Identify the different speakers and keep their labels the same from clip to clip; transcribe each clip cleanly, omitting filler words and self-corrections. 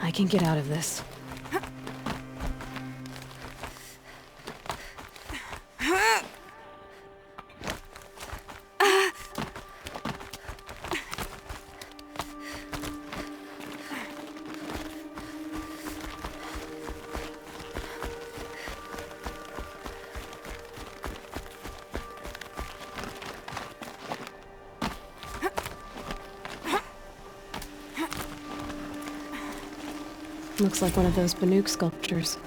Speaker 1: I can get out of this. Looks like one of those Banuk sculptures.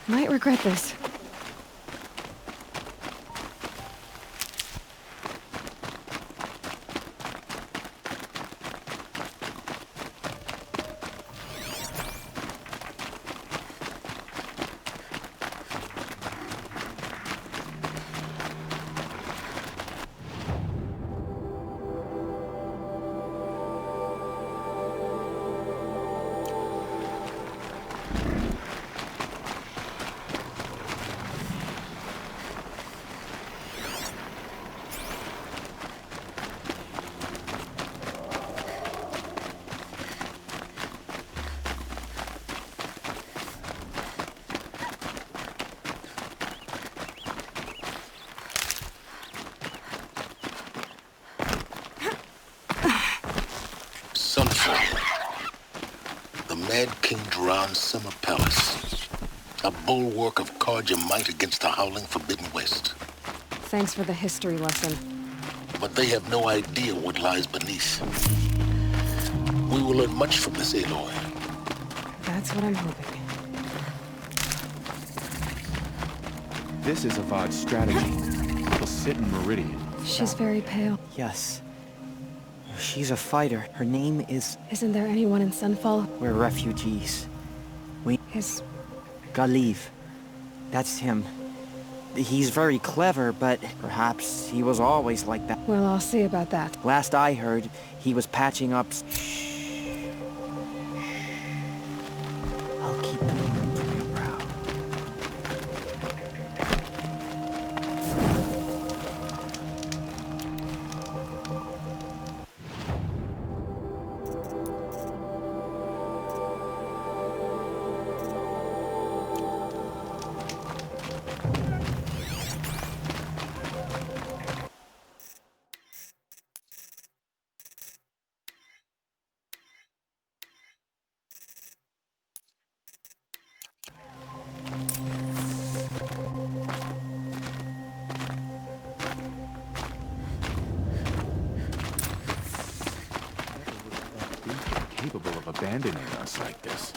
Speaker 1: Might regret this.
Speaker 2: The Mad King Duran's summer palace. A bulwark of Carja might against the howling Forbidden West.
Speaker 1: Thanks for the history lesson.
Speaker 2: But they have no idea what lies beneath. We will learn much from this Aloy.
Speaker 1: That's what I'm hoping.
Speaker 3: This is Avad's strategy. He'll sit in Meridian.
Speaker 1: She's very pale.
Speaker 4: Yes. She's a fighter. Her name is...
Speaker 1: Isn't there anyone in Sunfall?
Speaker 4: We're refugees.
Speaker 1: His...
Speaker 4: Galiv. That's him. He's very clever, but perhaps he was always like that.
Speaker 1: Well, I'll see about that.
Speaker 4: Last I heard, he was patching up... I'll keep them from your brow.
Speaker 3: Capable of abandoning us like this.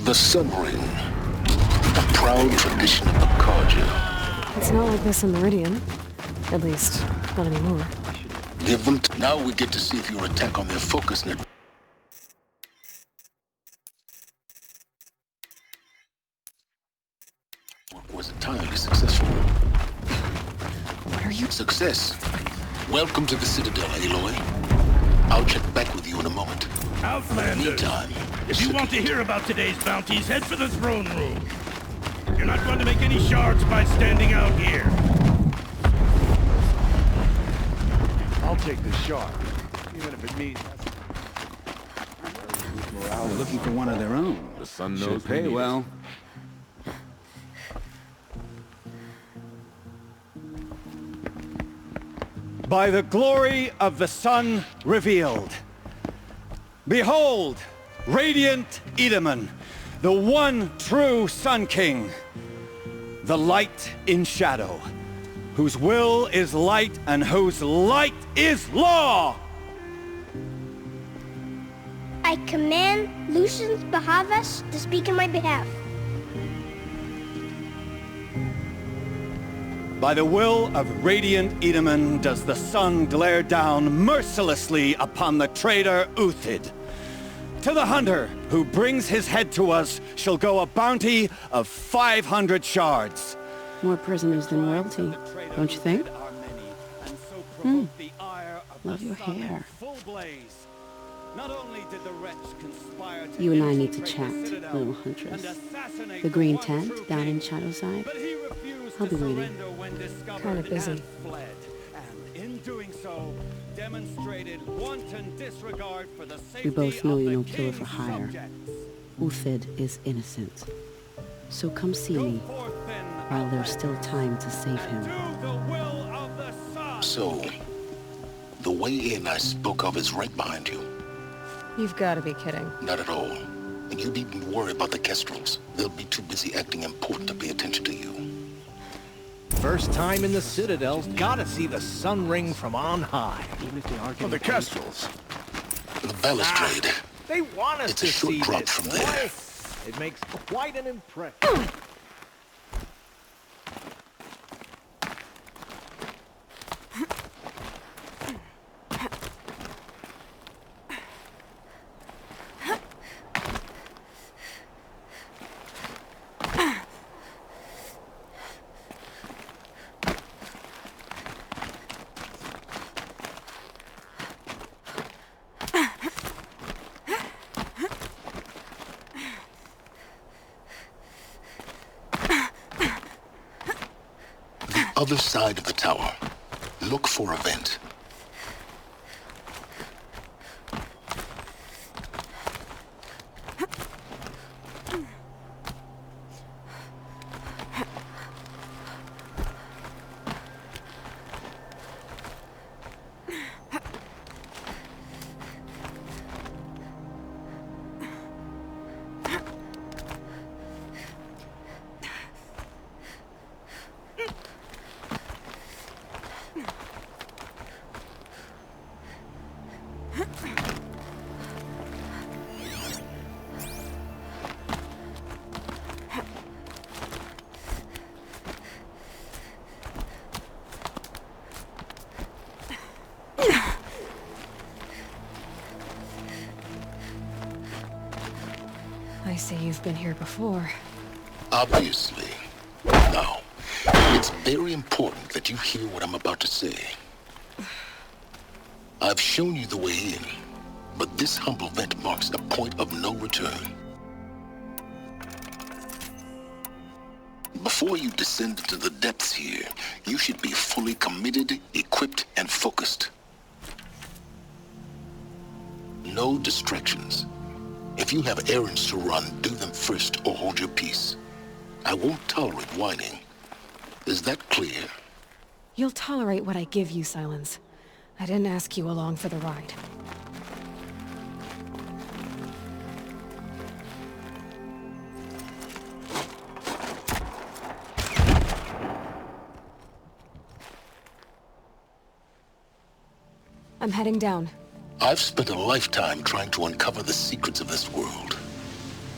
Speaker 2: The Sun Ring, a proud tradition of the Carja.
Speaker 1: It's not like this in Meridian. At least, not anymore.
Speaker 2: Give them now we get to see if your attack on their focus net was entirely successful.
Speaker 1: What are you...
Speaker 2: Success. Welcome to the Citadel, Aloy. I'll check back with you in a moment.
Speaker 5: Outlanders,
Speaker 2: Meantime,
Speaker 5: if you want to hear about today's bounties, head for the throne room. You're not going to make any shards by standing out here.
Speaker 3: I'll take the shot, even if it means...
Speaker 6: They're looking for one of their own.
Speaker 3: The sun
Speaker 6: Should
Speaker 3: knows we
Speaker 6: pay
Speaker 3: need it.
Speaker 6: well.
Speaker 7: By the glory of the sun revealed. Behold, radiant Edaman, the one true Sun King. The light in shadow, whose will is light and whose light is law!
Speaker 8: I command Lucius Bahavas to speak in my behalf.
Speaker 7: By the will of radiant Edaman does the sun glare down mercilessly upon the traitor Uthid. To the hunter who brings his head to us shall go a bounty of 500 shards.
Speaker 9: More prisoners than royalty, don't you think? Love your hair.
Speaker 7: Not only did the wretch conspire to
Speaker 9: You and I need to
Speaker 7: infiltrate
Speaker 9: chat,
Speaker 7: the Citadel
Speaker 9: little huntress.
Speaker 7: and assassinate
Speaker 9: The green
Speaker 7: one
Speaker 9: tent
Speaker 7: true
Speaker 9: down
Speaker 7: king,
Speaker 9: in Shadowside.
Speaker 7: but he refused
Speaker 9: I'll
Speaker 7: to
Speaker 9: be waiting.
Speaker 7: surrender when discovered
Speaker 1: Kinda busy.
Speaker 7: and fled. And in doing so, demonstrated wanton disregard for the safety
Speaker 9: We both know
Speaker 7: of
Speaker 9: you're
Speaker 7: the
Speaker 9: no killer for
Speaker 7: king's
Speaker 9: hire.
Speaker 7: subjects.
Speaker 9: Uthid is innocent. So come see
Speaker 7: Go
Speaker 9: me
Speaker 7: forth then,
Speaker 9: while there's still time to save him.
Speaker 7: do the will of the sun.
Speaker 2: So, the way in I spoke of is right behind you.
Speaker 1: You've got to be kidding.
Speaker 2: Not at all. And you needn't worry about the Kestrels. They'll be too busy acting important to pay attention to you.
Speaker 10: First time in the Citadel's gotta see the sun ring from on high.
Speaker 3: Even if they are getting... the Kestrels.
Speaker 2: The balustrade.
Speaker 10: They want us
Speaker 2: It's a
Speaker 10: to
Speaker 2: short
Speaker 10: see
Speaker 2: drop
Speaker 10: this,
Speaker 2: from
Speaker 10: boy.
Speaker 2: there.
Speaker 10: It makes quite an impression.
Speaker 2: Other side of the tower. Look for a vent.
Speaker 1: I see you've been here before.
Speaker 2: Obviously. Now, it's very important that you hear what I'm about to say. I've shown you the way in, but this humble vent marks a point of no return. Before you descend into the depths here, you should be fully committed, equipped, and focused. No distractions. If you have errands to run, do them first or hold your peace. I won't tolerate whining. Is that clear?
Speaker 1: You'll tolerate what I give you, Silence. I didn't ask you along for the ride. I'm heading down.
Speaker 2: I've spent a lifetime trying to uncover the secrets of this world.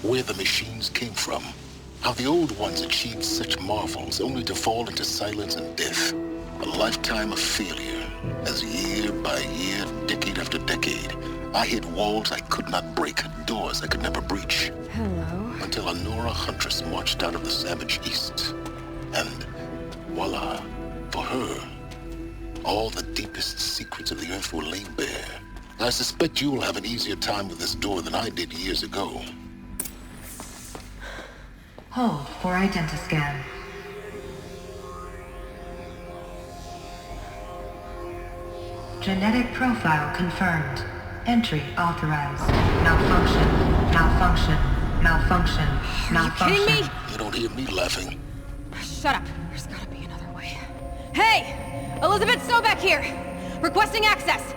Speaker 2: where the machines came from, how the old ones achieved such marvels only to fall into silence and death. A lifetime of failure, as year by year, decade after decade, I hit walls I could not break, doors I could never breach.
Speaker 1: Hello.
Speaker 2: Until a Nora huntress marched out of the savage east. And voila, for her, all the deepest secrets of the earth were laid bare. I suspect you'll have an easier time with this door than I did years ago.
Speaker 11: Hold for identiscan. Genetic profile confirmed. Entry authorized. Malfunction. Malfunction. Malfunction. Malfunction.
Speaker 1: Are you kidding me?
Speaker 2: You don't hear me laughing.
Speaker 1: Shut up. There's gotta be another way. Hey! Elizabeth Sobek here! Requesting access!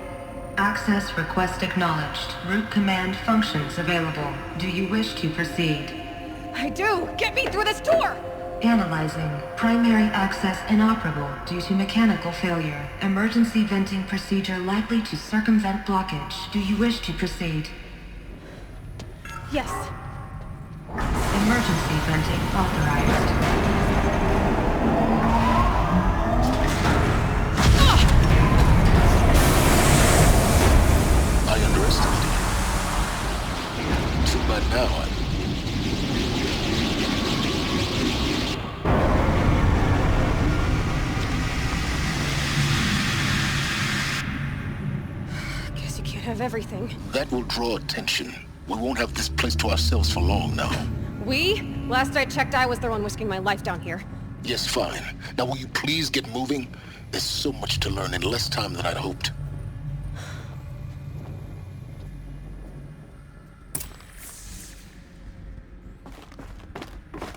Speaker 11: Access request acknowledged. Root command functions available. Do you wish to proceed?
Speaker 1: I do! Get me through this door!
Speaker 11: Analyzing. Primary access inoperable due to mechanical failure. Emergency venting procedure likely to circumvent blockage. Do you wish to proceed?
Speaker 1: Yes.
Speaker 11: Emergency venting authorized.
Speaker 2: I underestimated you. Too bad now
Speaker 1: Guess you can't have everything.
Speaker 2: that will draw attention. We won't have this place to ourselves for long now.
Speaker 1: We? Last I checked, I was the one risking my life down here.
Speaker 2: Yes, fine. Now will you please get moving? There's so much to learn in less time than I'd hoped.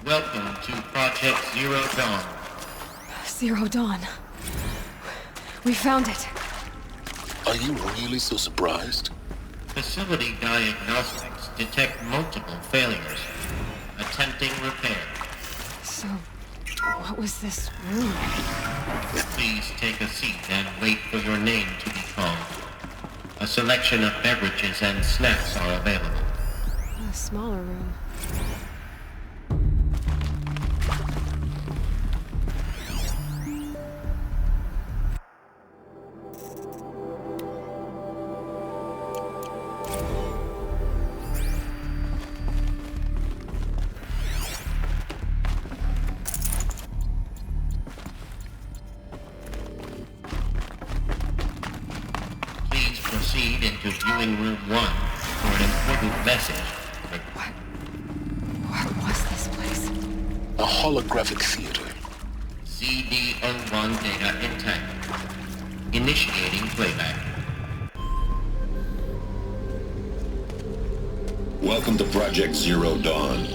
Speaker 12: Welcome to Project Zero Dawn.
Speaker 1: Zero Dawn. We found it.
Speaker 2: Are you really so surprised?
Speaker 12: Facility diagnostics detect multiple failures. Attempting repair.
Speaker 1: So, what was this room?
Speaker 12: Please take a seat and wait for your name to be called. A selection of beverages and snacks are available.
Speaker 1: A smaller room.
Speaker 12: Proceed into viewing room 1 for an important message.
Speaker 1: What was this place?
Speaker 2: A holographic theater.
Speaker 12: CD01 data intact. Initiating playback.
Speaker 13: Welcome to Project Zero Dawn.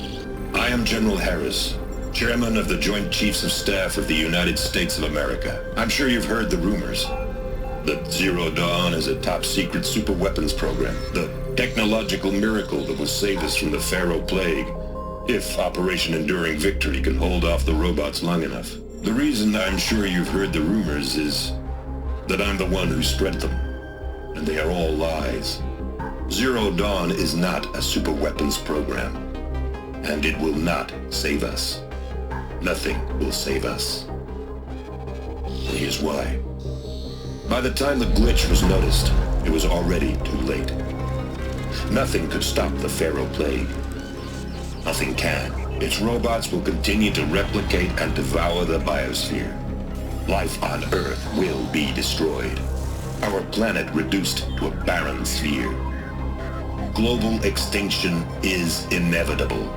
Speaker 13: I am General Harris, Chairman of the Joint Chiefs of Staff of the United States of America. I'm sure you've heard the rumors. That Zero Dawn is a top-secret super-weapons program, the technological miracle that will save us from the Pharaoh Plague, if Operation Enduring Victory can hold off the robots long enough. The reason I'm sure you've heard the rumors is that I'm the one who spread them, and they are all lies. Zero Dawn is not a super-weapons program, and it will not save us. Nothing will save us. And here's why. By the time the glitch was noticed, it was already too late. Nothing could stop the Pharaoh Plague. Nothing can. Its robots will continue to replicate and devour the biosphere. Life on Earth will be destroyed. Our planet reduced to a barren sphere. Global extinction is inevitable.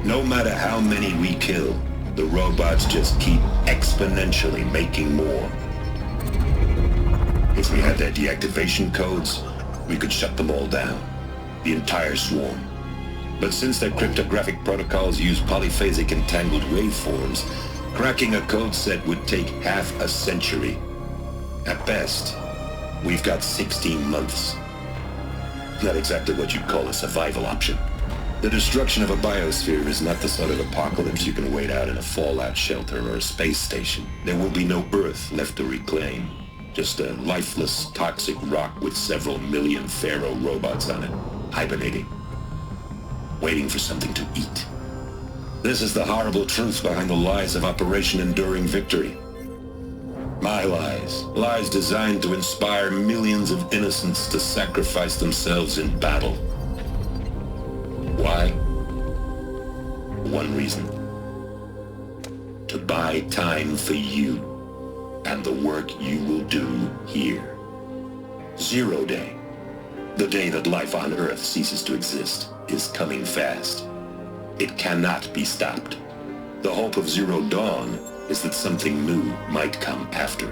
Speaker 13: No matter how many we kill, the robots just keep exponentially making more. If we had their deactivation codes, we could shut them all down. The entire swarm. But since their cryptographic protocols use polyphasic entangled waveforms, cracking a code set would take half a century. At best, we've got 16 months. Not exactly what you'd call a survival option. The destruction of a biosphere is not the sort of apocalypse you can wait out in a fallout shelter or a space station. There will be no Earth left to reclaim. Just a lifeless, toxic rock with several million Pharaoh robots on it, hibernating. waiting for something to eat. This is the horrible truth behind the lies of Operation Enduring Victory. My lies. Lies designed to inspire millions of innocents to sacrifice themselves in battle. Why? One reason. To buy time for you and the work you will do here. 0 Day. The day that life on Earth ceases to exist is coming fast. It cannot be stopped. The hope of Zero Dawn is that something new might come after.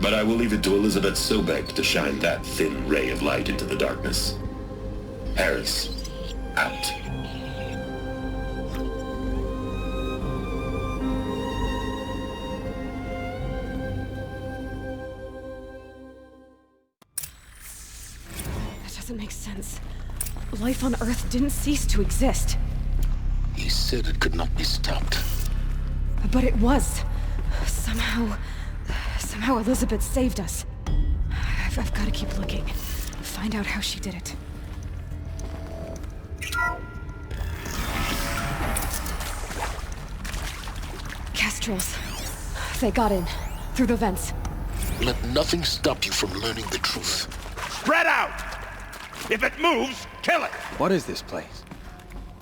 Speaker 13: But I will leave it to Elizabeth Sobek to shine that thin ray of light into the darkness. Harris, out.
Speaker 1: That doesn't make sense. Life on Earth didn't cease to exist.
Speaker 2: He said it could not be stopped.
Speaker 1: But it was. Somehow Elizabeth saved us. I've got to keep looking. Find out how she did it. Kestrels. They got in. Through the vents.
Speaker 2: Let nothing stop you from learning the truth.
Speaker 5: Spread out! If it moves, kill it!
Speaker 3: What is this place?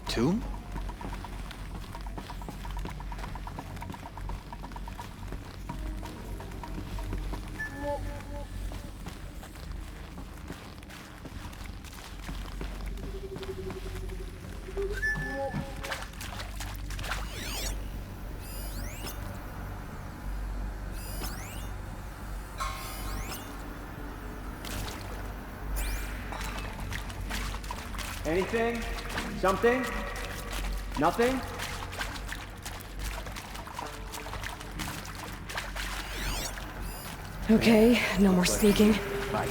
Speaker 3: Tomb?
Speaker 4: Anything? Something? Nothing?
Speaker 1: Okay, no more sneaking.
Speaker 4: Bye.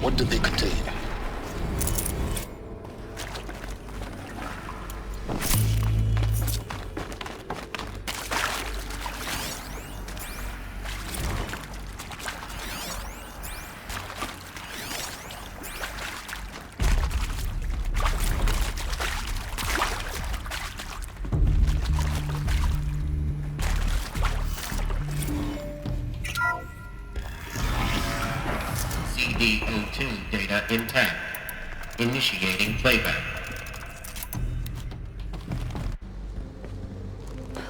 Speaker 2: What do they contain?
Speaker 12: CD02 data intact. Initiating playback.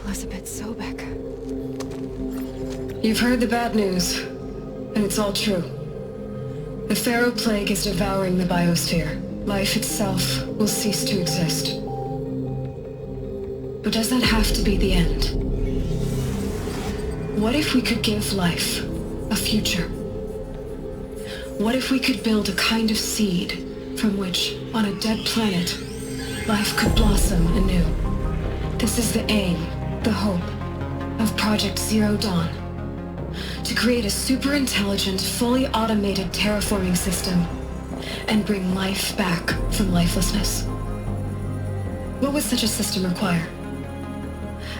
Speaker 1: Elizabeth Sobek.
Speaker 11: You've heard the bad news, and it's all true. The Pharaoh Plague is devouring the biosphere. Life itself will cease to exist. But does that have to be the end? What if we could give life a future? What if we could build a kind of seed from which, on a dead planet, life could blossom anew? This is the aim, the hope, of Project Zero Dawn. To create a super-intelligent, fully automated terraforming system and bring life back from lifelessness. What would such a system require?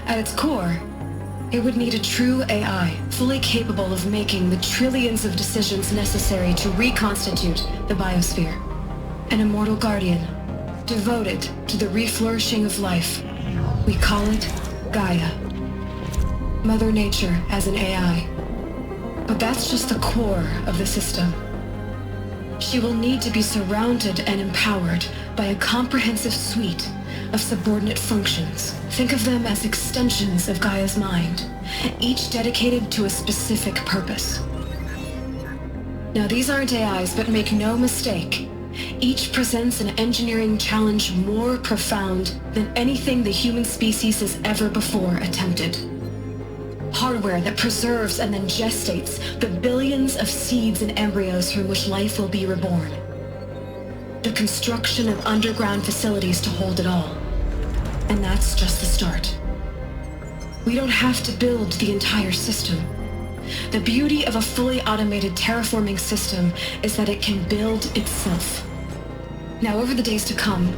Speaker 11: At its core, it would need a true AI, fully capable of making the trillions of decisions necessary to reconstitute the biosphere. An immortal guardian, devoted to the reflourishing of life. We call it Gaia. Mother Nature as an AI. But that's just the core of the system. She will need to be surrounded and empowered by a comprehensive suite of subordinate functions. Think of them as extensions of Gaia's mind, each dedicated to a specific purpose. Now these aren't AIs, but make no mistake, each presents an engineering challenge more profound than anything the human species has ever before attempted. Hardware that preserves and then gestates the billions of seeds and embryos from which life will be reborn. The construction of underground facilities to hold it all. And that's just the start. We don't have to build the entire system. The beauty of a fully automated terraforming system is that it can build itself. Now, over the days to come,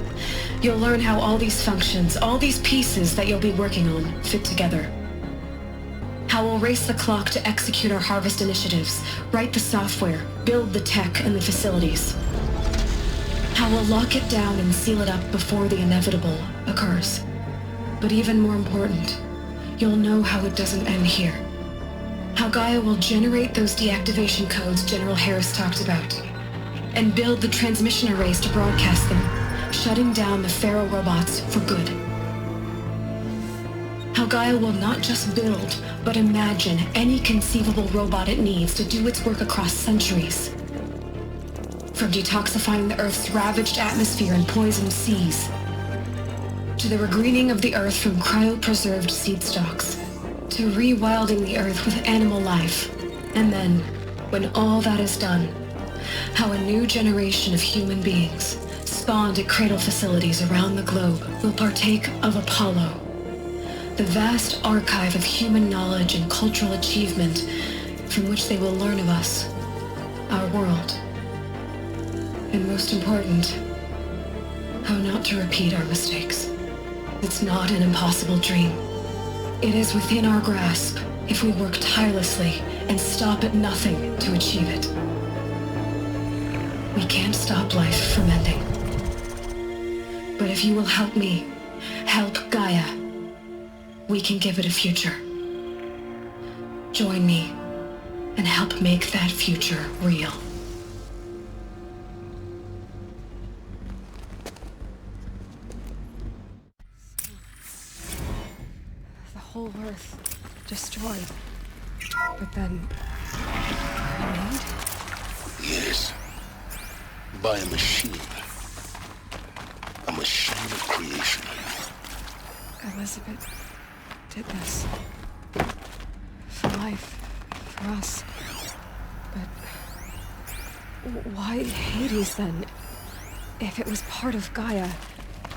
Speaker 11: you'll learn how all these functions, all these pieces that you'll be working on, fit together. How we'll race the clock to execute our harvest initiatives, write the software, build the tech and the facilities. How we'll lock it down and seal it up before the inevitable occurs. But even more important, you'll know how it doesn't end here. How Gaia will generate those deactivation codes General Harris talked about, and build the transmission arrays to broadcast them, shutting down the Pharaoh robots for good. How Gaia will not just build, but imagine any conceivable robot it needs to do its work across centuries. From detoxifying the Earth's ravaged atmosphere and poisoned seas, to the regreening of the Earth from cryopreserved seed stocks, to rewilding the Earth with animal life. And then, when all that is done, how a new generation of human beings, spawned at cradle facilities around the globe, will partake of Apollo, the vast archive of human knowledge and cultural achievement from which they will learn of us, our world. And most important, how not to repeat our mistakes. It's not an impossible dream. It is within our grasp if we work tirelessly and stop at nothing to achieve it. We can't stop life from ending. But if you will help me, help Gaia, we can give it a future. Join me and help make that future real.
Speaker 1: The whole Earth destroyed. But then... remade?
Speaker 2: Yes. By a machine. A machine of creation.
Speaker 1: Elizabeth did this. For life. For us. But... why Hades, then? If it was part of Gaia,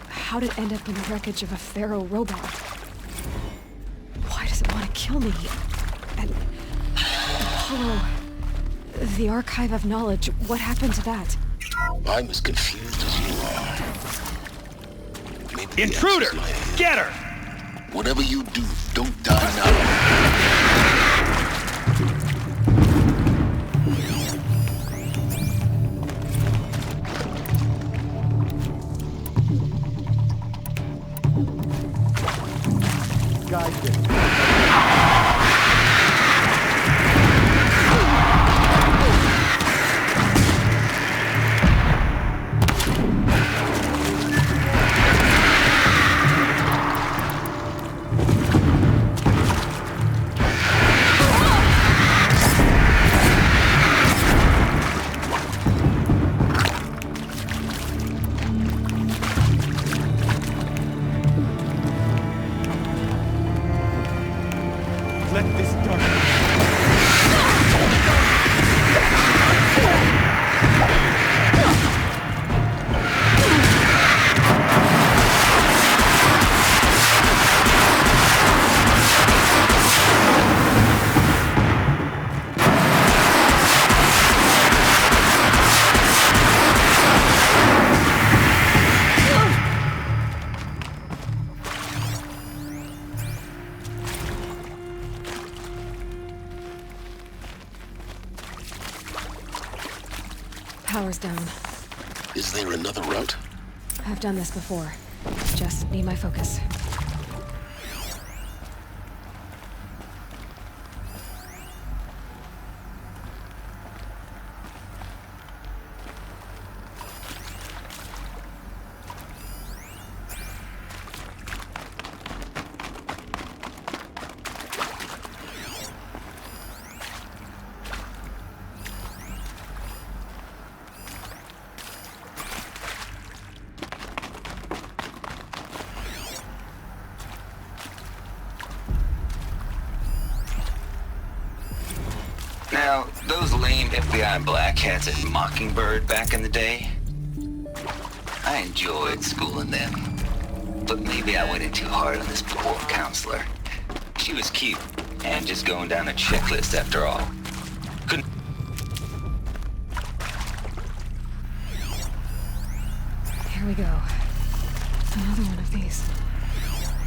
Speaker 1: how'd it end up in the wreckage of a Pharaoh robot? Why does it want to kill me? And... Apollo... the Archive of Knowledge, what happened to that?
Speaker 2: I'm as confused as you are. Maybe
Speaker 5: Intruder! Get her!
Speaker 2: Whatever you do, don't die now.
Speaker 1: Power's down.
Speaker 2: Is there another route?
Speaker 1: I've done this before. Just need my focus.
Speaker 14: Those lame FBI black hats at Mockingbird back in the day, I enjoyed schooling them. But maybe I went in too hard on this poor counselor. She was cute, and just going down a checklist after all. Couldn't...
Speaker 1: Here we go. Another one of these.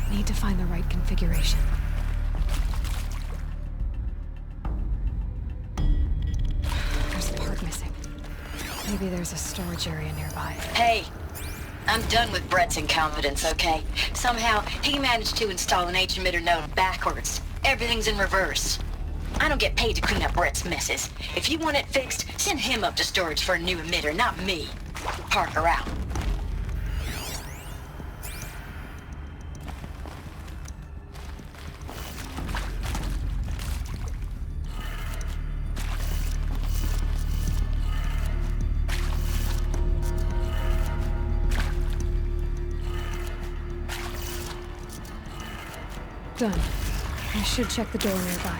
Speaker 1: Need to find the right configuration. There's a part missing. Maybe there's a storage area nearby.
Speaker 15: Hey, I'm done with Brett's incompetence, okay? Somehow, he managed to install an H-emitter node backwards. Everything's in reverse. I don't get paid to clean up Brett's messes. If you want it fixed, send him up to storage for a new emitter, not me. Parker out.
Speaker 1: Done. I should check the door nearby.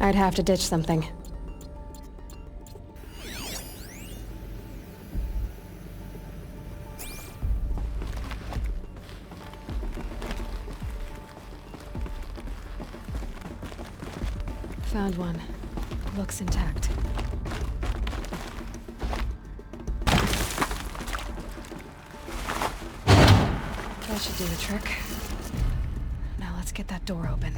Speaker 1: I'd have to ditch something. Found one. Looks intact. That should do the trick. Now let's get that door open.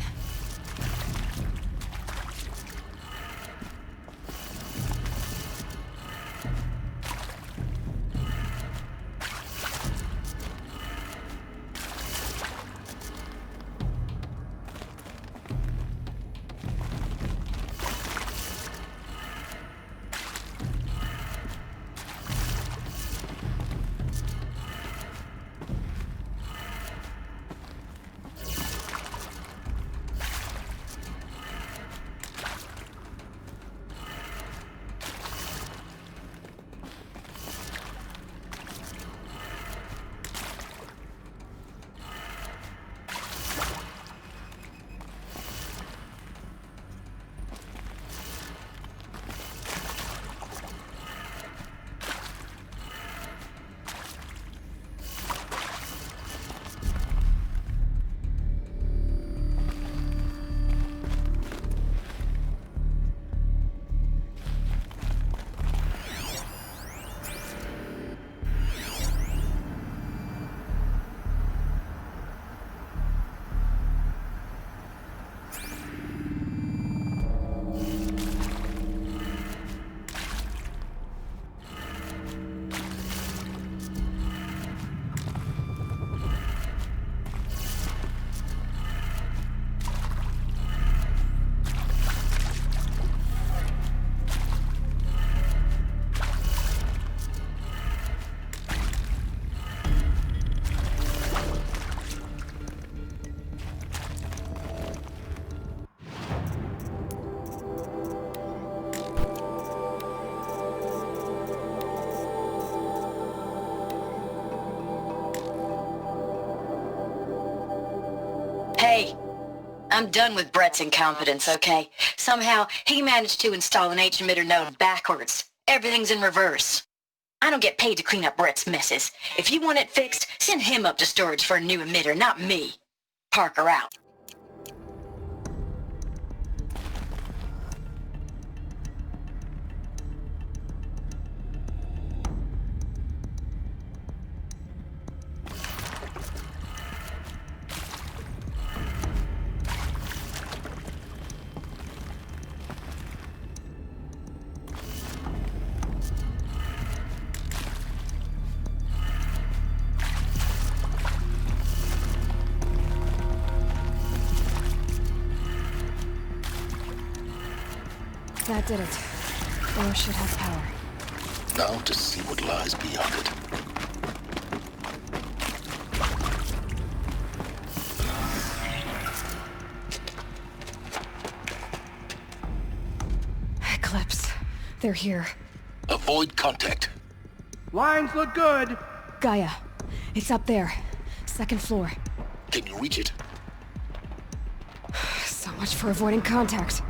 Speaker 15: Hey, I'm done with Brett's incompetence, okay? Somehow, he managed to install an H-emitter node backwards. Everything's in reverse. I don't get paid to clean up Brett's messes. If you want it fixed, send him up to storage for a new emitter, not me. Parker out.
Speaker 1: That did it. Door should have power.
Speaker 2: Now to see what lies beyond it.
Speaker 1: Eclipse. They're here.
Speaker 2: Avoid contact.
Speaker 10: Lines look good.
Speaker 1: Gaia. It's up there. Second floor.
Speaker 2: Can you reach it?
Speaker 1: So much for avoiding contact.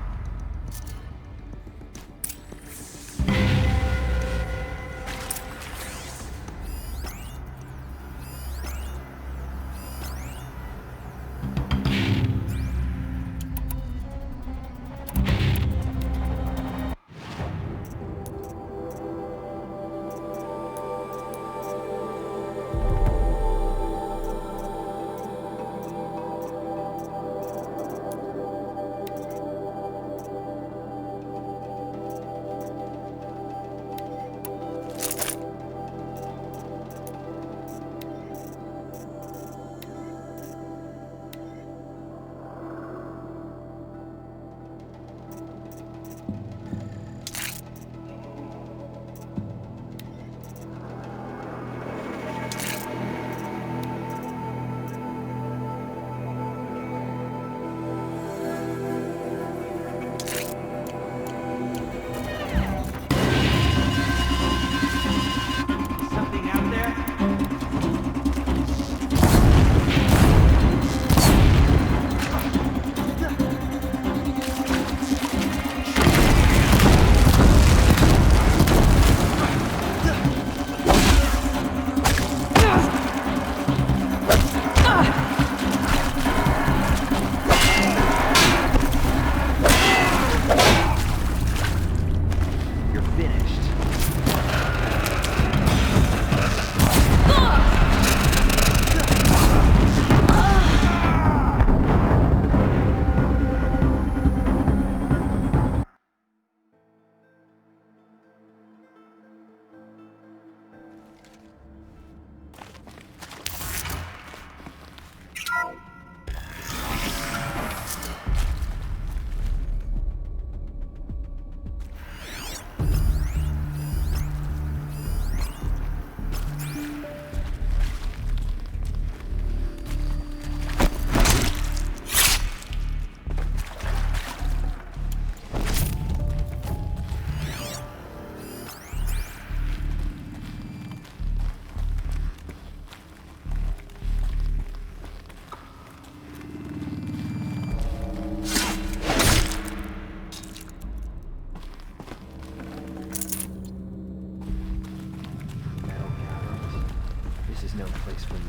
Speaker 10: No place for men.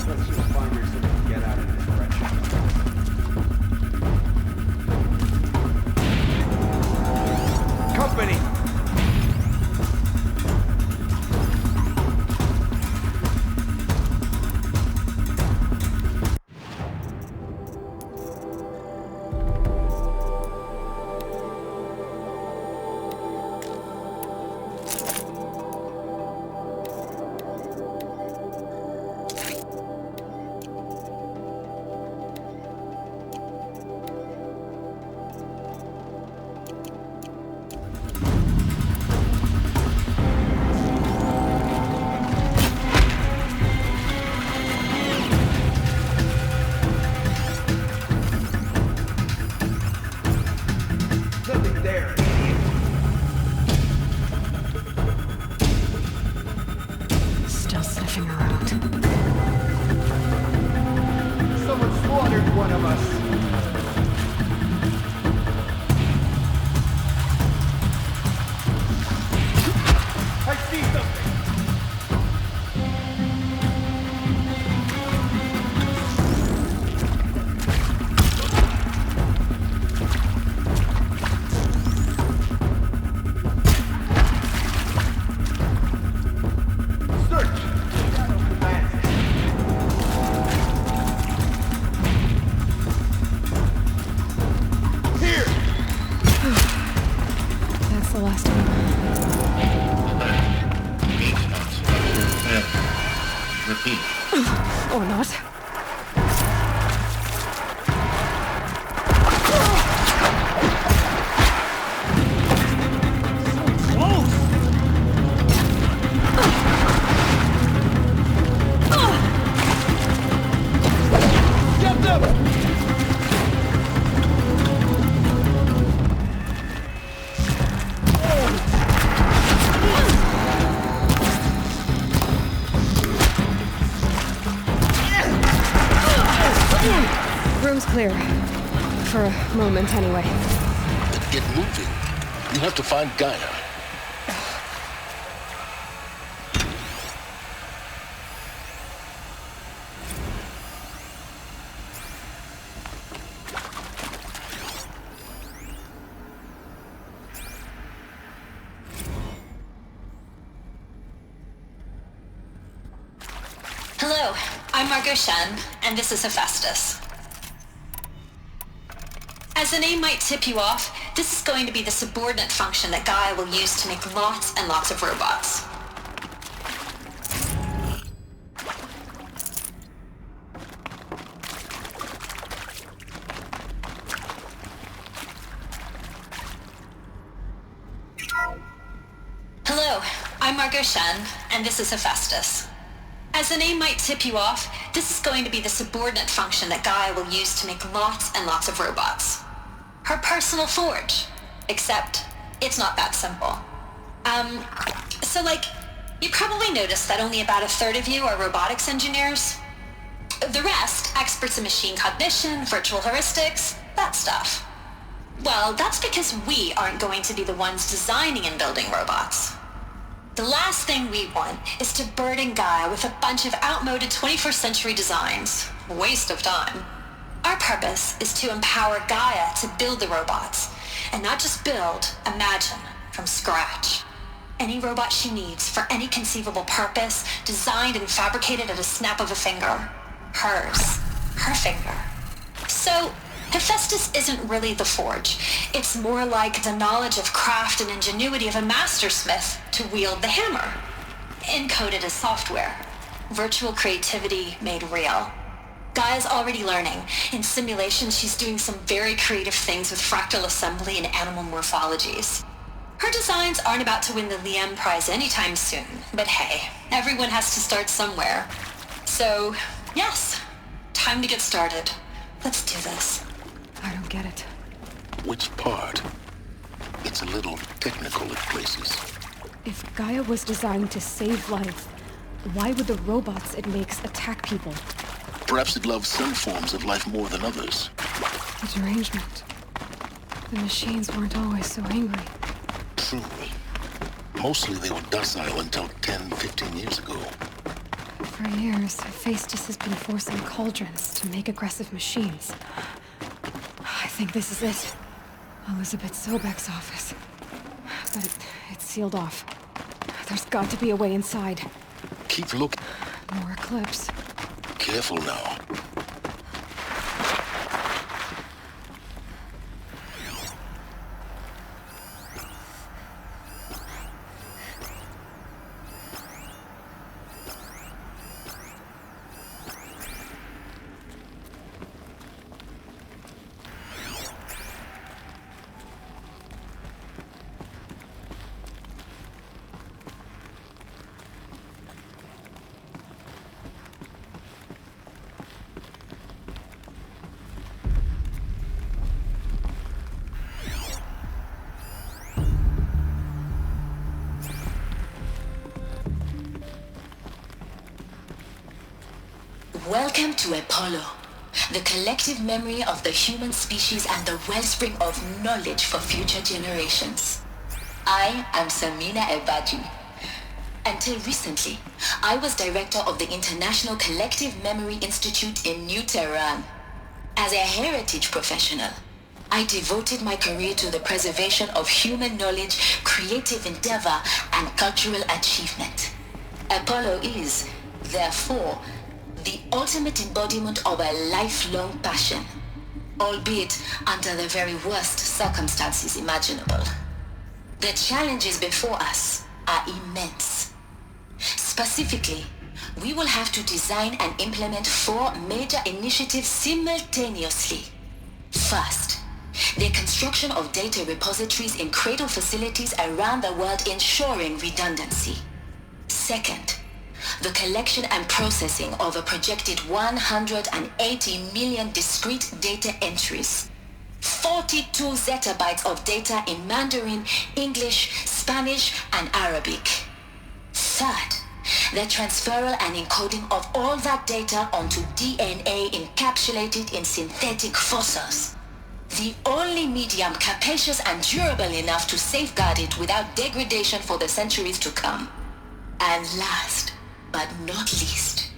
Speaker 10: Let's just find her so we can get out of this direction. Company!
Speaker 1: Still sniffing around.
Speaker 10: Someone slaughtered one of us. I see something.
Speaker 12: repeat.
Speaker 1: Or not. Room's clear. For a moment, anyway.
Speaker 2: Get moving. You have to find Gaia.
Speaker 15: Hello, I'm Margot Shen, and this is Hephaestus. As the name might tip you off, this is going to be the subordinate function that Gaia will use to make lots and lots of robots. Hello, I'm Margot Shen, and this is Hephaestus. As the name might tip you off, this is going to be the subordinate function that Gaia will use to make lots and lots of robots. Her personal forge. Except, it's not that simple. You probably noticed that only about a third of you are robotics engineers. The rest, experts in machine cognition, virtual heuristics, that stuff. Well, that's because we aren't going to be the ones designing and building robots. The last thing we want is to burden Gaia with a bunch of outmoded 21st century designs. Waste of time. Our purpose is to empower Gaia to build the robots, and not just build, imagine, from scratch. Any robot she needs for any conceivable purpose, designed and fabricated at a snap of a finger. Hers. Her finger. So, Hephaestus isn't really the forge. It's more like the knowledge of craft and ingenuity of a mastersmith to wield the hammer. Encoded as software. Virtual creativity made real. Gaia's already learning. In simulations, she's doing some very creative things with fractal assembly and animal morphologies. Her designs aren't about to win the Liam Prize anytime soon, but hey, everyone has to start somewhere. So, yes, time to get started. Let's do this.
Speaker 1: I don't get it.
Speaker 2: Which part? It's a little technical at places.
Speaker 1: If Gaia was designed to save life, why would the robots it makes attack people?
Speaker 2: Perhaps it loves some forms of life more than others.
Speaker 1: The derangement. The machines weren't always so angry.
Speaker 2: True. Mostly they were docile until 10, 15 years ago.
Speaker 1: For years, Hephaestus has been forcing cauldrons to make aggressive machines. I think this is it. Elizabeth Sobek's office. But it's sealed off. There's got to be a way inside.
Speaker 2: Keep looking.
Speaker 1: More eclipse.
Speaker 2: Careful now.
Speaker 15: Welcome to Apollo, the collective memory of the human species and the wellspring of knowledge for future generations. I am Samina Ebaji. Until recently, I was director of the International Collective Memory Institute in New Tehran. As a heritage professional, I devoted my career to the preservation of human knowledge, creative endeavor, and cultural achievement. Apollo is, therefore, the ultimate embodiment of a lifelong passion, albeit under the very worst circumstances imaginable. The challenges before us are immense. Specifically, we will have to design and implement 4 major initiatives simultaneously. First, the construction of data repositories in cradle facilities around the world ensuring redundancy. Second, the collection and processing of a projected 180 million discrete data entries. 42 zettabytes of data in Mandarin, English, Spanish, and Arabic. Third, the transferal and encoding of all that data onto DNA encapsulated in synthetic fossils. The only medium capacious and durable enough to safeguard it without degradation for the centuries to come. And last, but not least,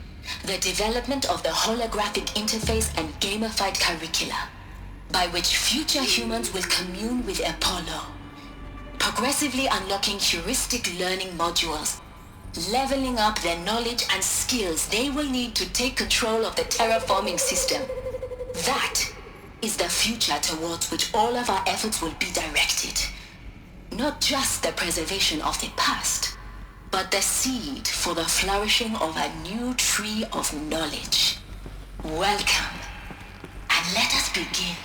Speaker 15: the development of the holographic interface and gamified curricula, by which future humans will commune with Apollo, progressively unlocking heuristic learning modules, leveling up their knowledge and skills they will need to take control of the terraforming system. That is the future towards which all of our efforts will be directed. Not just the preservation of the past, but the seed for the flourishing of a new tree of knowledge. Welcome, and let us begin.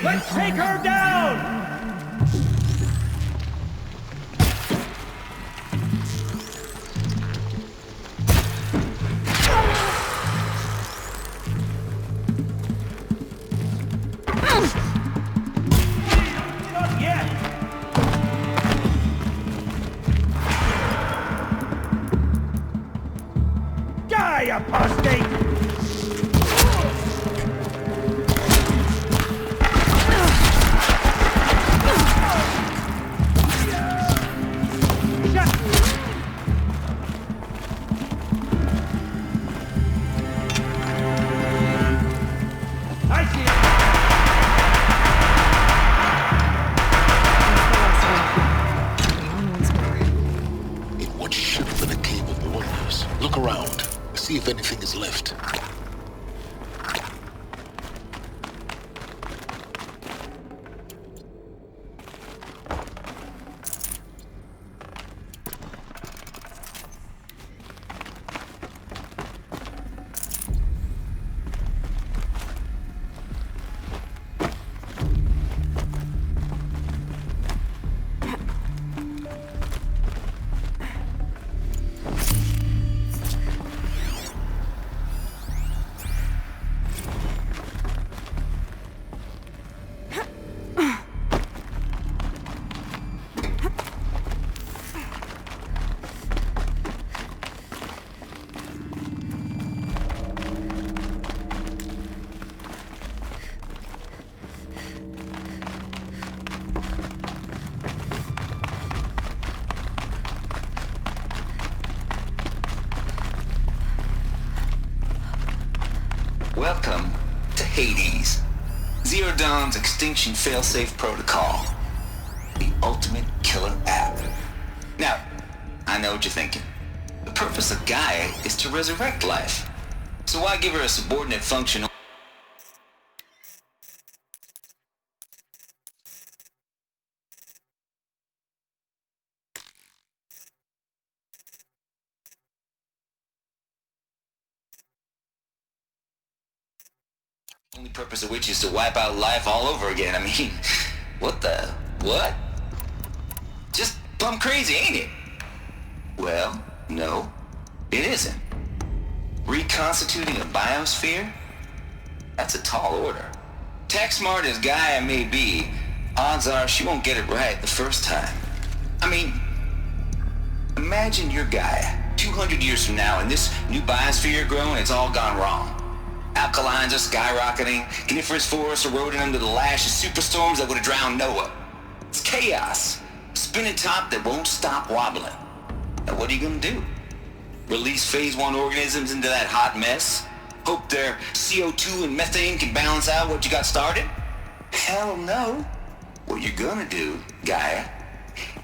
Speaker 5: Let's take her down! Not yet! Die, apostate!
Speaker 2: See if anything is left.
Speaker 14: Welcome to Hades, Zero Dawn's extinction failsafe protocol, the ultimate killer app. Now, I know what you're thinking. The purpose of Gaia is to resurrect life. So why give her a subordinate function? Only purpose of which is to wipe out life all over again. I mean, what? Just plumb crazy, ain't it? Well, no, it isn't. Reconstituting a biosphere? That's a tall order. Tech smart as Gaia may be, odds are she won't get it right the first time. I mean, imagine you're Gaia, 2 200 years from now, and this new biosphere growing, it's all gone wrong. Alkalines are skyrocketing, coniferous forests eroding under the lash of superstorms that would have drowned Noah. It's chaos. Spinning top that won't stop wobbling. Now what are you gonna do? Release phase 1 organisms into that hot mess? Hope their CO2 and methane can balance out what you got started? Hell no. What you're gonna do, Gaia,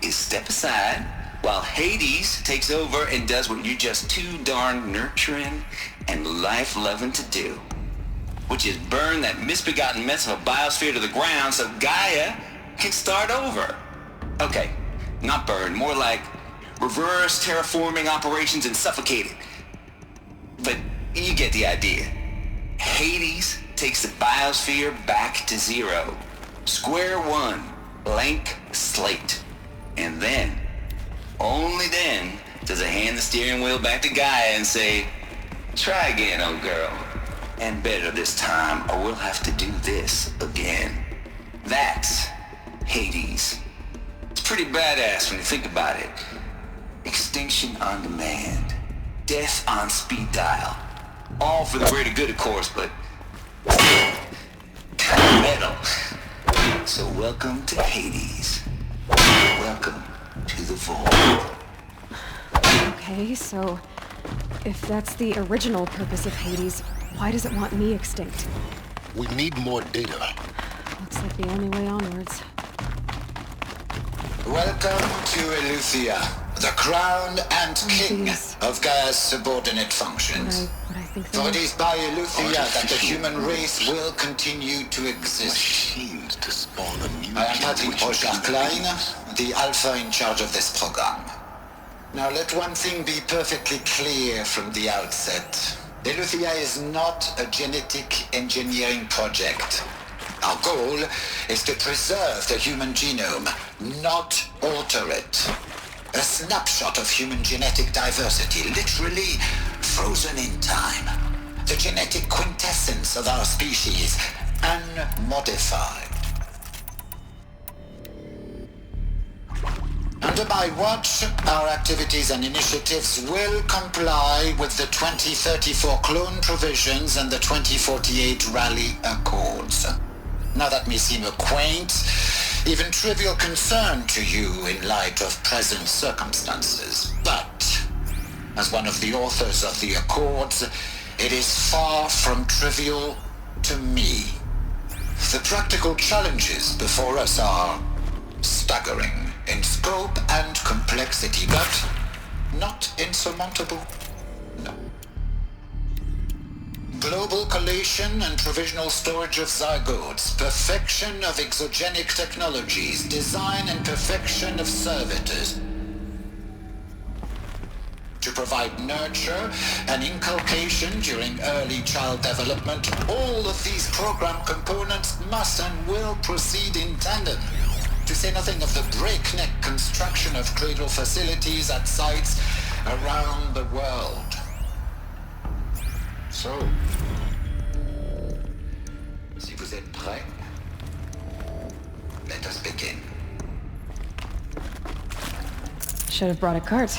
Speaker 14: is step aside while Hades takes over and does what you're just too darn nurturing and life-loving to do, which is burn that misbegotten mess of a biosphere to the ground so Gaia can start over. Okay, not burn, more like reverse terraforming operations and suffocate it. But you get the idea. Hades takes the biosphere back to zero. Square one, blank slate. And then, only then, does it hand the steering wheel back to Gaia and say, try again, old girl. And better this time, or we'll have to do this again. That's Hades. It's pretty badass when you think about it. Extinction on demand. Death on speed dial. All for the greater good, of course, but kind of metal. So welcome to Hades. Welcome to the vault.
Speaker 1: Okay, so if that's the original purpose of Hades, why does it want me extinct?
Speaker 2: We need more data.
Speaker 1: Looks like the only way onwards.
Speaker 16: Welcome to Eleuthia, the crown and king of Gaia's subordinate functions. For it is by Eleuthia that the human race will continue to exist. I am Patrick Brochard-Klein, the alpha in charge of this program. Now let one thing be perfectly clear from the outset. Eleuthia is not a genetic engineering project. Our goal is to preserve the human genome, not alter it. A snapshot of human genetic diversity, literally frozen in time. The genetic quintessence of our species, unmodified. Under my watch, our activities and initiatives will comply with the 2034 clone provisions and the 2048 Rally Accords. Now that may seem a quaint, even trivial concern to you in light of present circumstances, but as one of the authors of the Accords, it is far from trivial to me. The practical challenges before us are staggering in scope and complexity, but not insurmountable. No. Global collation and provisional storage of zygotes, perfection of exogenic technologies, design and perfection of servitors. To provide nurture and inculcation during early child development, all of these program components must and will proceed in tandem. To say nothing of the breakneck construction of cradle facilities at sites around the world. So, si vous êtes prêts, let us begin.
Speaker 1: Should have brought a cart.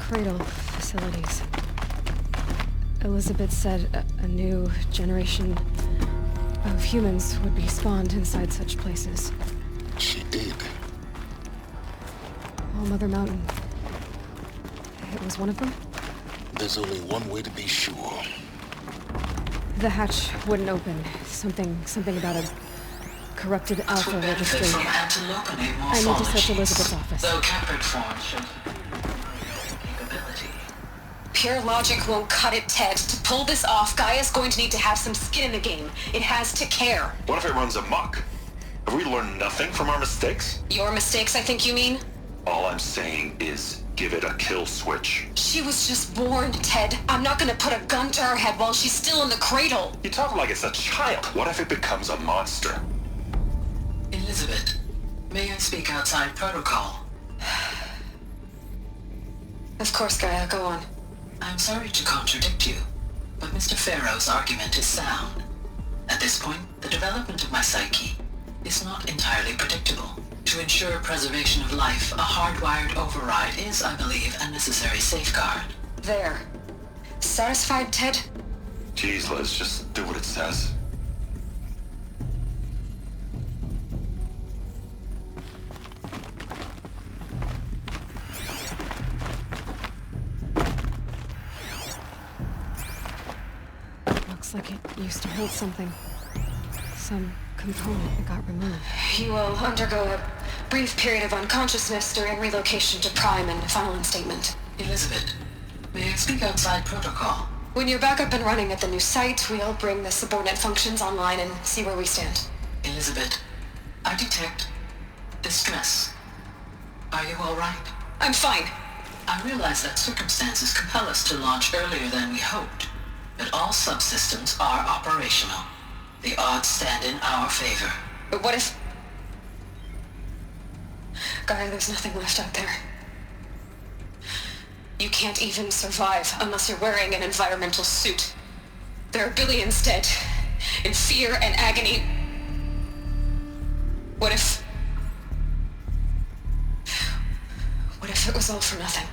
Speaker 1: Cradle facilities. Elizabeth said a new generation of humans would be spawned inside such places.
Speaker 2: She did.
Speaker 1: All Mother Mountain. It was one of them?
Speaker 2: There's only one way to be sure.
Speaker 1: The hatch wouldn't open. Something about a corrupted alpha registry. I need to search Elizabeth's office.
Speaker 11: Though captured form should...
Speaker 15: Pure logic won't cut it, Ted. To pull this off, Gaia's going to need to have some skin in the game. It has to care.
Speaker 17: What if it runs amok? Have we learned nothing from our mistakes?
Speaker 15: Your mistakes, I think you mean?
Speaker 17: All I'm saying is give it a kill switch.
Speaker 15: She was just born, Ted. I'm not gonna put a gun to her head while she's still in the cradle.
Speaker 17: You talk like it's a child. What if it becomes a monster?
Speaker 11: Elizabeth,
Speaker 18: May I speak outside protocol?
Speaker 11: Of course, Gaia, go on.
Speaker 18: I'm sorry to contradict you, but Mr. Farrow's argument is sound. At this point, the development of my psyche is not entirely predictable. To ensure preservation of life, a hardwired override is, I believe, a necessary safeguard.
Speaker 11: There. Satisfied, Ted?
Speaker 17: Jeez, Liz, just do what it says.
Speaker 1: Looks like it used to hold something. Some component that got removed.
Speaker 11: You will undergo a brief period of unconsciousness during relocation to Prime and final instatement.
Speaker 18: Elizabeth, may I speak outside protocol?
Speaker 11: When you're back up and running at the new site, we'll bring the subordinate functions online and see where we stand.
Speaker 18: Elizabeth, I detect distress. Are you all right?
Speaker 11: I'm fine.
Speaker 18: I realize that circumstances compel us to launch earlier than we hoped, but all subsystems are operational. The odds stand in our favor.
Speaker 11: But what if... Gaia, there's nothing left out there. You can't even survive unless you're wearing an environmental suit. There are billions dead, in fear and agony. What if it was all for nothing?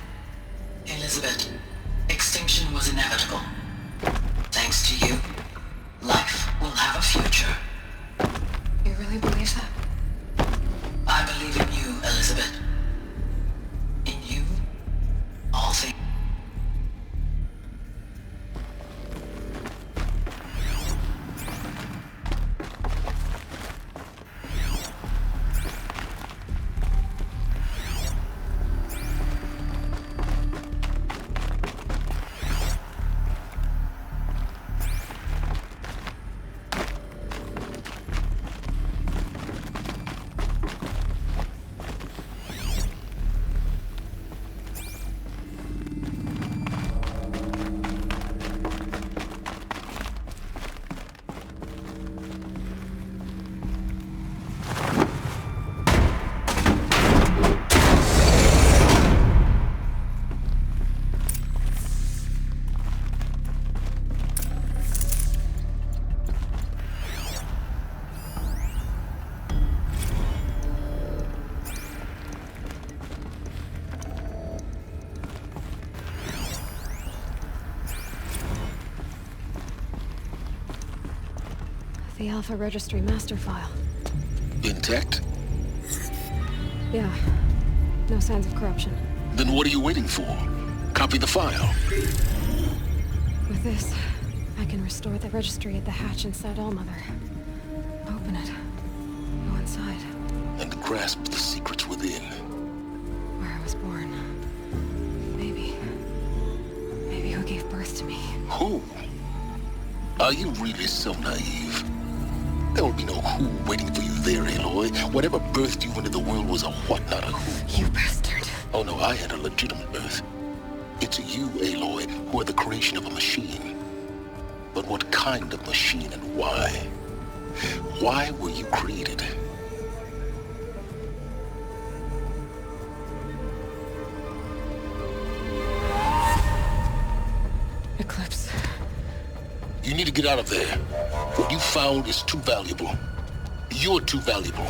Speaker 18: Elizabeth, extinction was inevitable. Thanks to you, life will have a future.
Speaker 11: You really believe that?
Speaker 18: I believe in you, Elizabeth. In you, all things.
Speaker 1: The Alpha Registry master file.
Speaker 2: Intact?
Speaker 1: Yeah. No signs of corruption.
Speaker 2: Then what are you waiting for? Copy the file.
Speaker 1: With this, I can restore the registry at the hatch inside Allmother. Open it. Go inside.
Speaker 2: And grasp the secrets within.
Speaker 1: Where I was born. Maybe who gave birth to me.
Speaker 2: Who? Are you really so naive? There will be no who waiting for you there, Aloy. Whatever birthed you into the world was a what, not a who.
Speaker 1: You bastard.
Speaker 2: Oh no, I had a legitimate birth. It's you, Aloy, who are the creation of a machine. But what kind of machine and why? Why were you created?
Speaker 1: Eclipse.
Speaker 2: You need to get out of there. What you found is too valuable. You're too valuable.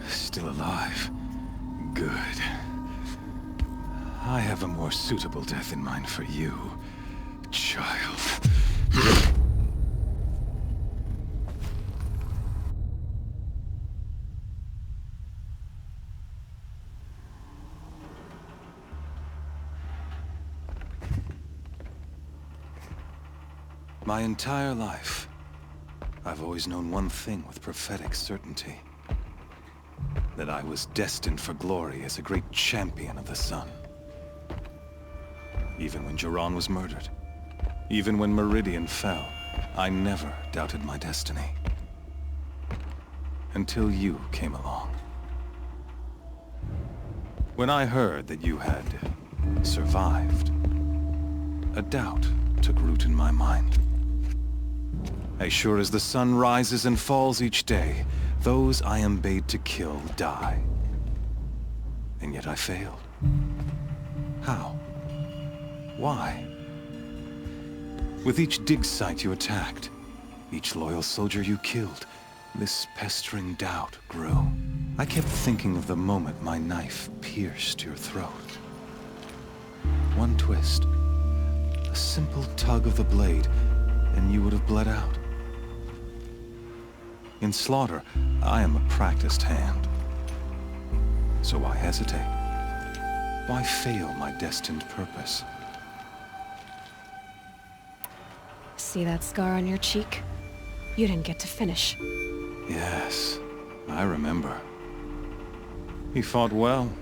Speaker 3: Still alive. Good. I have a more suitable death in mind for you, child. My entire life, I've always known one thing with prophetic certainty. that I was destined for glory as a great champion of the sun. Even when Jiran was murdered, even when Meridian fell, I never doubted my destiny. Until you came along. When I heard that you had survived, a doubt took root in my mind. As sure as the sun rises and falls each day, those I am bade to kill die. And yet I failed. How? Why? With each dig site you attacked, each loyal soldier you killed, this pestering doubt grew. I kept thinking of the moment my knife pierced your throat. One twist, a simple tug of the blade, and you would have bled out. In slaughter, I am a practiced hand. So why hesitate? Why fail my destined purpose?
Speaker 1: See that scar on your cheek? You didn't get to finish.
Speaker 3: Yes, I remember. He fought well,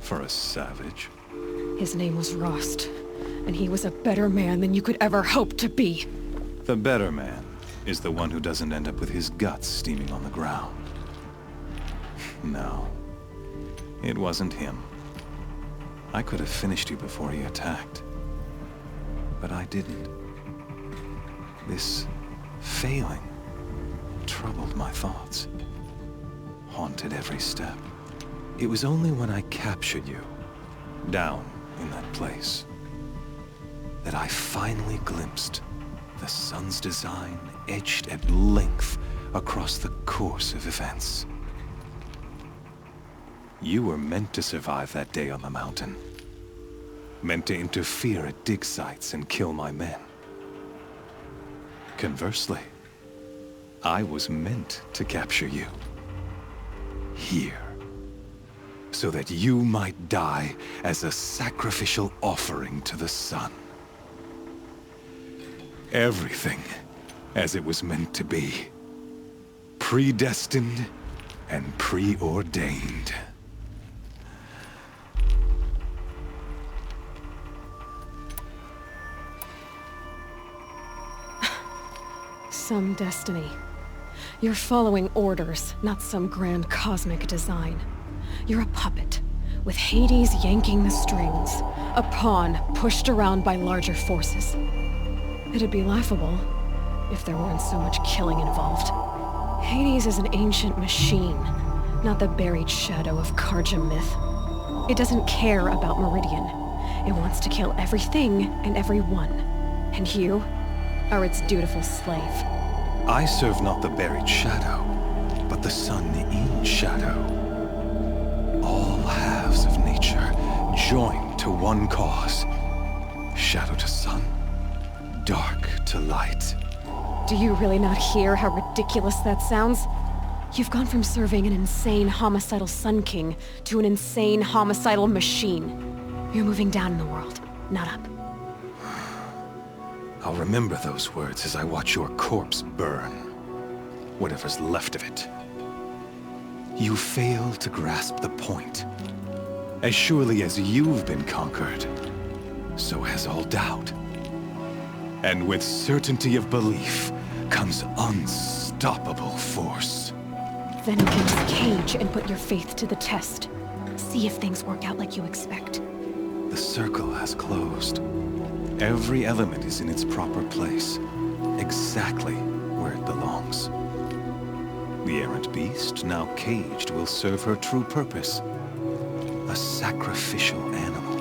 Speaker 3: for a savage.
Speaker 1: His name was Rost, and he was a better man than you could ever hope to be.
Speaker 3: The better man is the one who doesn't end up with his guts steaming on the ground. No, it wasn't him. I could have finished you before he attacked, but I didn't. This failing troubled my thoughts, haunted every step. It was only when I captured you, down in that place, that I finally glimpsed the sun's design etched at length across the course of events. You were meant to survive that day on the mountain. Meant to interfere at dig sites and kill my men. Conversely, I was meant to capture you. Here. So that you might die as a sacrificial offering to the sun. Everything as it was meant to be. Predestined and preordained.
Speaker 1: Some destiny. You're following orders, not some grand cosmic design. You're a puppet, with Hades yanking the strings, a pawn pushed around by larger forces. It'd be laughable if there weren't so much killing involved. Hades is an ancient machine, not the buried shadow of Karja myth. It doesn't care about Meridian. It wants to kill everything and everyone. And you are its dutiful slave.
Speaker 3: I serve not the buried shadow, but the sun in shadow. All halves of nature joined to one cause. Shadow to sun, dark to light.
Speaker 1: Do you really not hear how ridiculous that sounds? You've gone from serving an insane homicidal Sun King to an insane homicidal machine. You're moving down in the world, not up.
Speaker 3: I'll remember those words as I watch your corpse burn. Whatever's left of it. You fail to grasp the point. As surely as you've been conquered, so has all doubt. And with certainty of belief comes unstoppable force.
Speaker 1: Then open this cage and put your faith to the test. See if things work out like you expect.
Speaker 3: The circle has closed. Every element is in its proper place, exactly where it belongs. The errant beast, now caged, will serve her true purpose. A sacrificial animal.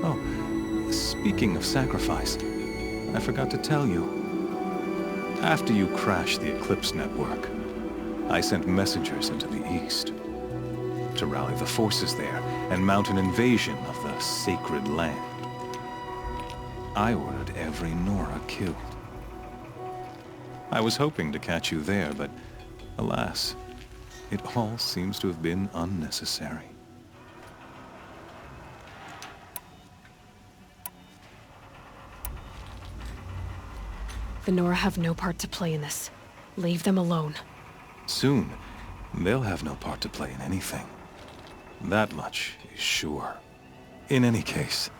Speaker 3: Oh, speaking of sacrifice, I forgot to tell you. After you crashed the Eclipse network, I sent messengers into the east to rally the forces there and mount an invasion of the sacred land. I ordered every Nora killed. I was hoping to catch you there, but alas, it all seems to have been unnecessary.
Speaker 1: The Nora have no part to play in this. Leave them alone.
Speaker 3: Soon, They'll have no part to play in anything. That much is sure. In any case,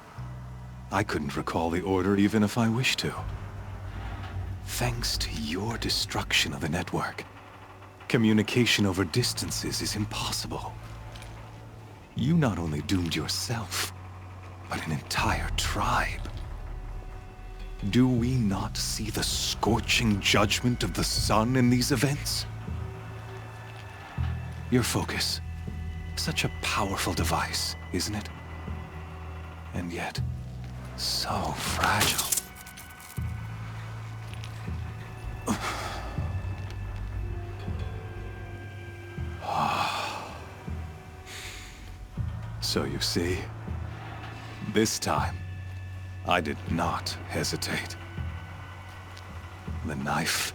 Speaker 3: I couldn't recall the order even if I wished to. Thanks to your destruction of the network, communication over distances is impossible. You not only doomed yourself, but an entire tribe. Do we not see the scorching judgment of the sun in these events? Your focus. Such a powerful device, isn't it? And yet, so fragile. So you see, this time, I did not hesitate. The knife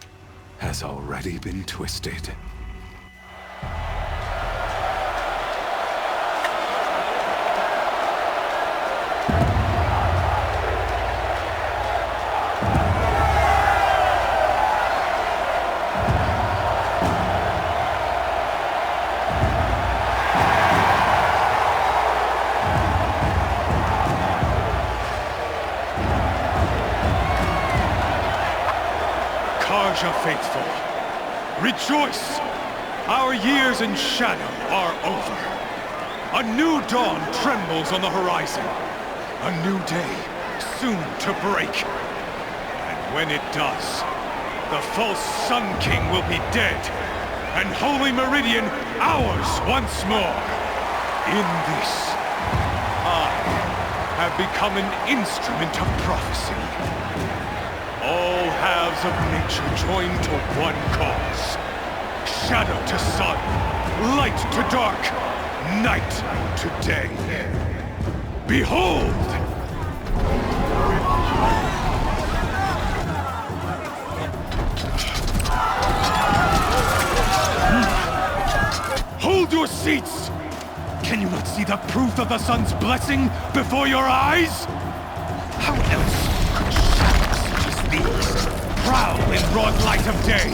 Speaker 3: has already been twisted.
Speaker 19: Faithful, rejoice! Our years in shadow are over. A new dawn trembles on the horizon. A new day soon to break. And when it does, the false Sun King will be dead, and Holy Meridian ours once more. In this, I have become an instrument of prophecy. All halves of nature join to one cause. Shadow to sun, light to dark, night to day. Behold! Hold your seats! Can you not see the proof of the sun's blessing before your eyes? How else could shadows such as these prowl in broad light of day?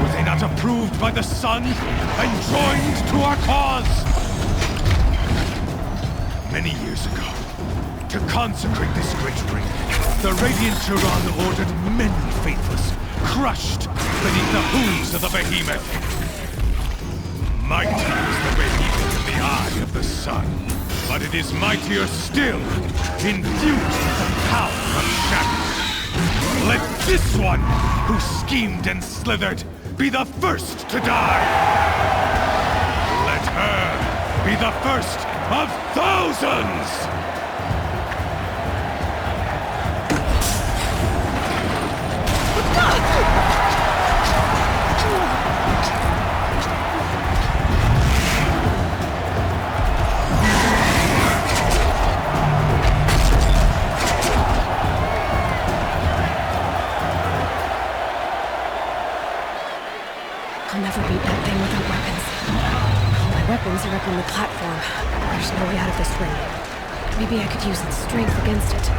Speaker 19: Were they not approved by the sun and joined to our cause? Many years ago, to consecrate this great ring, the Radiant Turan ordered many faithless, crushed beneath the hooves of the behemoth. Mighty is the behemoth in the eye of the sun, but it is mightier still, endued with the power of shadow. Let this one, who schemed and slithered, be the first to die! Let her be the first of thousands!
Speaker 1: I'll never beat that thing without weapons. My weapons are up on the platform. There's no way out of this ring. Maybe I could use its strength against it.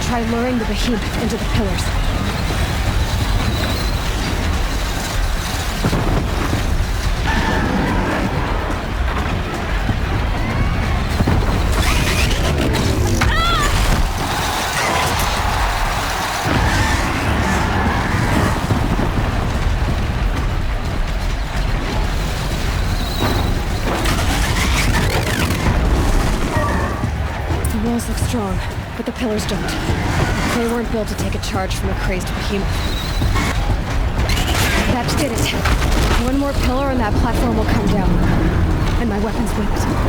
Speaker 1: Try luring the behemoth into the pillars. The walls look strong, but the pillars don't. They weren't built to take a charge from a crazed behemoth. That did it. One more pillar and that platform will come down. And my weapons won't.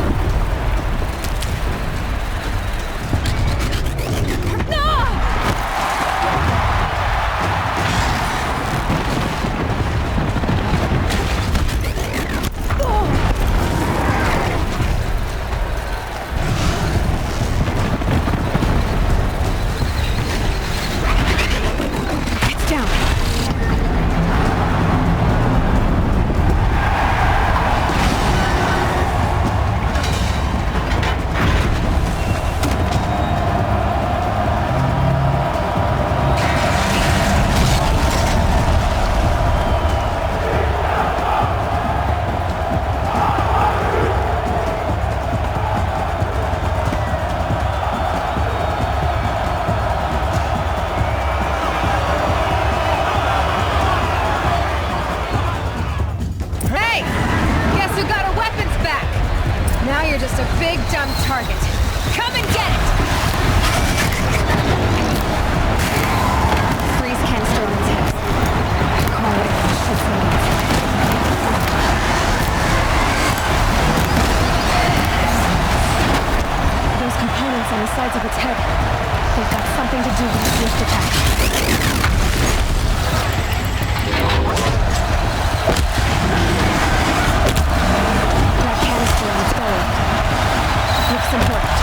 Speaker 1: Now you're just a big, dumb target. Come and get it! Freeze canister on its head. Quiet, hopefully. Those components on the sides of its head. They've got something to do with the swift attack. That canister on its belly. Looks important.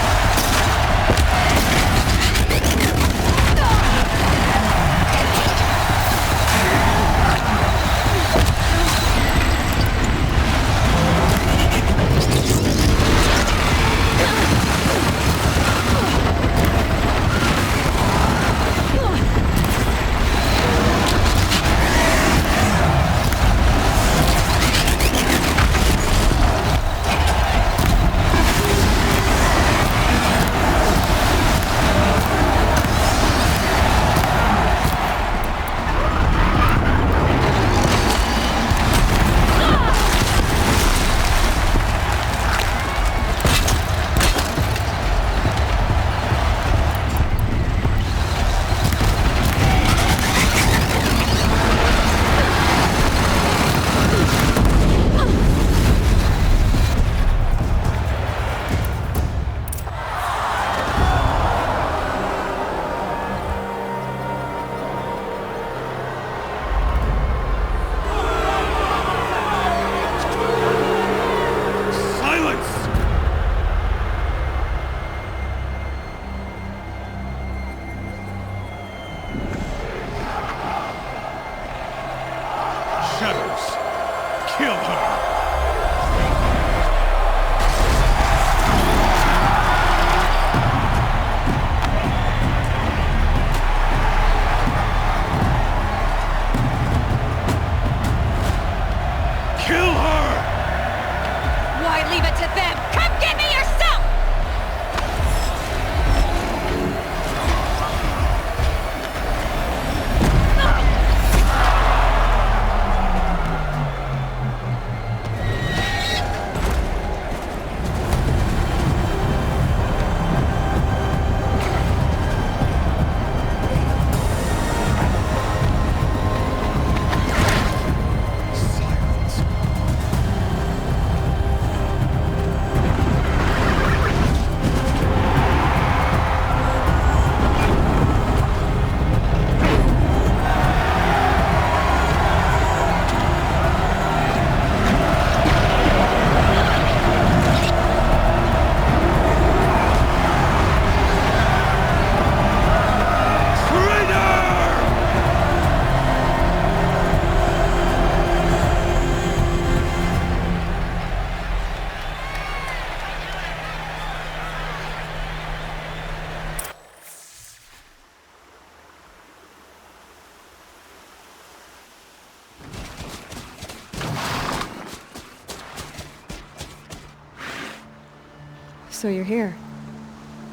Speaker 1: So you're here.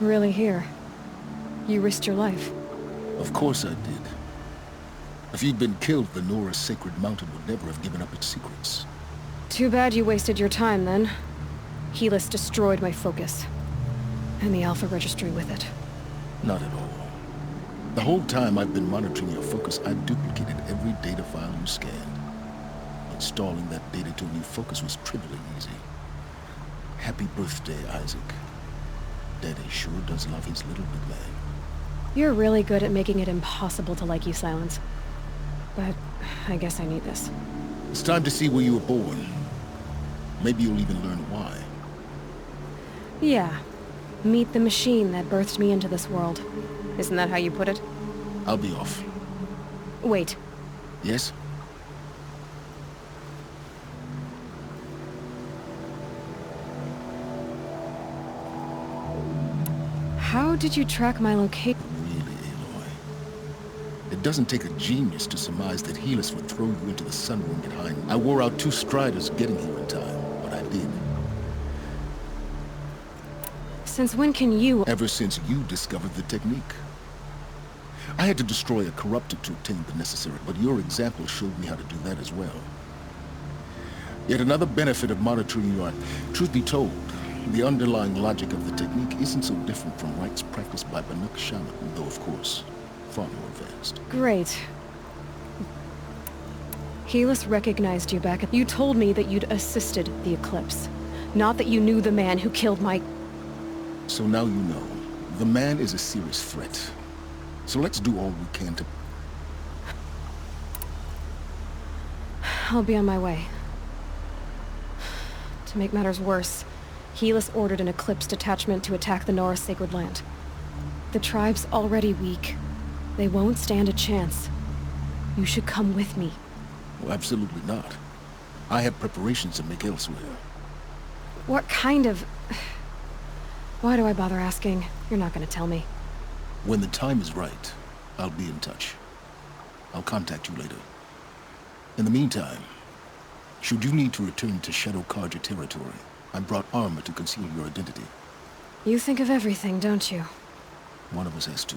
Speaker 1: Really here. You risked your life.
Speaker 2: Of course I did. If you'd been killed, the Nora's sacred mountain would never have given up its secrets.
Speaker 1: Too bad you wasted your time, then. Helis destroyed my focus. And the Alpha Registry with it.
Speaker 2: Not at all. The whole time I've been monitoring your focus, I've duplicated every data file you scanned. Installing that data to a new focus was trivially easy. Happy birthday, Isaac. Daddy sure does love his little big man.
Speaker 1: You're really good at making it impossible to like you, Silence. But I guess I need this.
Speaker 2: It's time to see where you were born. Maybe you'll even learn why.
Speaker 1: Yeah. Meet the machine that birthed me into this world. Isn't that how you put it?
Speaker 2: I'll be off.
Speaker 1: Wait.
Speaker 2: Yes?
Speaker 1: How did you track my location?
Speaker 2: Really, Aloy. It doesn't take a genius to surmise that Helis would throw you into the sunroom behind. I wore out 2 striders getting here in time, but I did.
Speaker 1: Since when can you—
Speaker 2: Ever since you discovered the technique. I had to destroy a corrupted to obtain the necessary, but your example showed me how to do that as well. Yet another benefit of monitoring you. Truth be told, the underlying logic of the technique isn't so different from rites practiced by Banuk shaman, though of course, far more advanced.
Speaker 1: Great. Helis recognized you back at... You told me that you'd assisted the eclipse. Not that you knew the man who killed my...
Speaker 2: So now you know. The man is a serious threat. So let's do all we can to...
Speaker 1: I'll be on my way. To make matters worse, Helis ordered an eclipse detachment to attack the Nora Sacred Land. The tribe's already weak. They won't stand a chance. You should come with me.
Speaker 2: Well, absolutely not. I have preparations to make elsewhere.
Speaker 1: What kind of... Why do I bother asking? You're not gonna tell me.
Speaker 2: When the time is right, I'll be in touch. I'll contact you later. In the meantime, should you need to return to Shadow Karja territory, I brought armor to conceal your identity.
Speaker 1: You think of everything, don't you?
Speaker 2: One of us has to.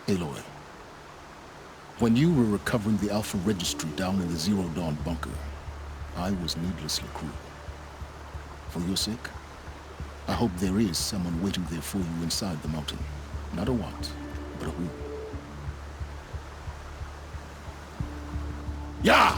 Speaker 2: Aloy, when you were recovering the Alpha Registry down in the Zero Dawn bunker, I was needlessly cruel. For your sake, I hope there is someone waiting there for you inside the mountain. Not a what, but a who.
Speaker 5: Yeah!